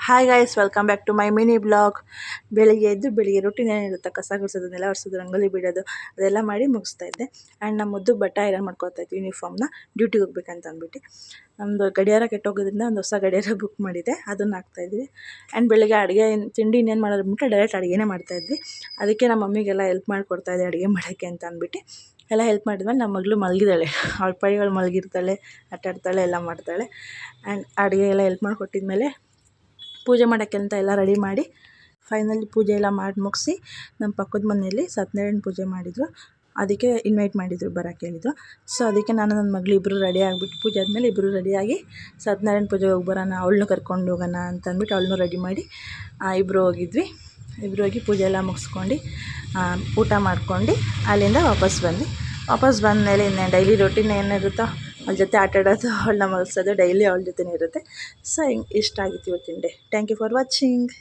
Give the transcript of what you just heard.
Hi guys, welcome back to my mini blog. ಬೆಳಿಗ್ಗೆ ಎದ್ದು ಬೆಳಿಗ್ಗೆ ರೊಟೀನ್ ಏನಿರುತ್ತೆ, ಕಸ ಗುಡಿಸೋದು, ನೆಲ ಒರೆಸೋದು, ರಂಗೋಲಿ ಬಿಡೋದು ಅದೆಲ್ಲ ಮಾಡಿ ಮುಗಿಸ್ತಾ ಇದ್ದೆ. ಆ್ಯಂಡ್ ನಮ್ಮ ಮುದ್ದು ಬಟ್ಟೆ ಐರನ್ ಮಾಡ್ಕೊತಾ ಇದ್ವಿ, ಯೂನಿಫಾರ್ಮ್ನ ಡ್ಯೂಟಿಗೆ ಹೋಗ್ಬೇಕಂತ ಅಂದ್ಬಿಟ್ಟು. ನಮ್ಮದು ಗಡಿಯಾರ ಕೆಟ್ಟೋಗೋದ್ರಿಂದ ಒಂದು ಹೊಸ ಗಡಿಯಾರ ಬುಕ್ ಮಾಡಿದ್ದೆ, ಅದನ್ನು ಹಾಕ್ತಾಯಿದ್ವಿ. ಆ್ಯಂಡ್ ಬೆಳಿಗ್ಗೆ ಅಡುಗೆ ತಿಂಡಿ ಇನ್ನೇನು ಮಾಡೋದು ಬಿಟ್ಟು ಡೈರೆಕ್ಟ್ ಅಡುಗೆನೇ ಮಾಡ್ತಾಯಿದ್ವಿ. ಅದಕ್ಕೆ ನಮ್ಮ ಮಮ್ಮಿಗೆಲ್ಲ ಹೆಲ್ಪ್ ಮಾಡಿಕೊಡ್ತಾಯಿದ್ದೆ ಅಡುಗೆ ಮಾಡೋಕ್ಕೆ ಅಂತ ಅಂದ್ಬಿಟ್ಟು. ಎಲ್ಲ ಹೆಲ್ಪ್ ಮಾಡಿದ್ಮೇಲೆ ನಮ್ಮ ಮಗಳು ಮಲಗಿದ್ದಾಳೆ, ಅವಳ ಪೈಗಳು ಮಲಗಿರ್ತಾಳೆ, ಆಟಾಡ್ತಾಳೆ, ಎಲ್ಲ ಮಾಡ್ತಾಳೆ. ಆ್ಯಂಡ್ ಅಡುಗೆ ಎಲ್ಲ ಹೆಲ್ಪ್ ಮಾಡಿಕೊಟ್ಟಿದ್ಮೇಲೆ ಪೂಜೆ ಮಾಡೋಕ್ಕೆ ಅಂತ ಎಲ್ಲ ರೆಡಿ ಮಾಡಿ ಫೈನಲಿ ಪೂಜೆ ಎಲ್ಲ ಮಾಡಿ ಮುಗಿಸಿ ನಮ್ಮ ಪಕ್ಕದ ಮನೆಯಲ್ಲಿ ಸತ್ಯನಾರಾಯಣ ಪೂಜೆ ಮಾಡಿದರು. ಅದಕ್ಕೆ ಇನ್ವೈಟ್ ಮಾಡಿದರು, ಬರೋಕ್ಕೆ ಹೇಳಿದರು. ಸೊ ಅದಕ್ಕೆ ನಾನು ನನ್ನ ಮಗಳು ಇಬ್ಬರು ರೆಡಿ ಆಗಿಬಿಟ್ಟು ಪೂಜೆ ಆದಮೇಲೆ ಇಬ್ಬರು ರೆಡಿಯಾಗಿ ಸತ್ಯನಾರಾಯಣ ಪೂಜೆಗೆ ಹೋಗಿ ಬರೋಣ, ಅವಳನ್ನೂ ಕರ್ಕೊಂಡು ಹೋಗೋಣ ಅಂತ ಅಂದ್ಬಿಟ್ಟು ಅವಳನ್ನೂ ರೆಡಿ ಮಾಡಿ ಇಬ್ಬರು ಹೋಗಿದ್ವಿ. ಇಬ್ಬರು ಹೋಗಿ ಪೂಜೆ ಎಲ್ಲ ಮುಗಿಸ್ಕೊಂಡು ಊಟ ಮಾಡ್ಕೊಂಡು ಅಲ್ಲಿಂದ ವಾಪಸ್ ಬಂದಮೇಲೆ ಇನ್ನೇನು ಡೈಲಿ ರೊಟೀನ್ ಏನಿರುತ್ತೋ ಅವಳ ಜೊತೆ ಆಟಾಡೋದು, ಅವಳನ್ನ ಮಲಗಿಸೋದು ಡೈಲಿ ಅವಳ ಜೊತೆನೇ ಇರುತ್ತೆ. ಸೊ ಹಿಂಗೆ ಇಷ್ಟ ಆಗಿತ್ತು ಇವತ್ತಿನ day. Thank you for watching.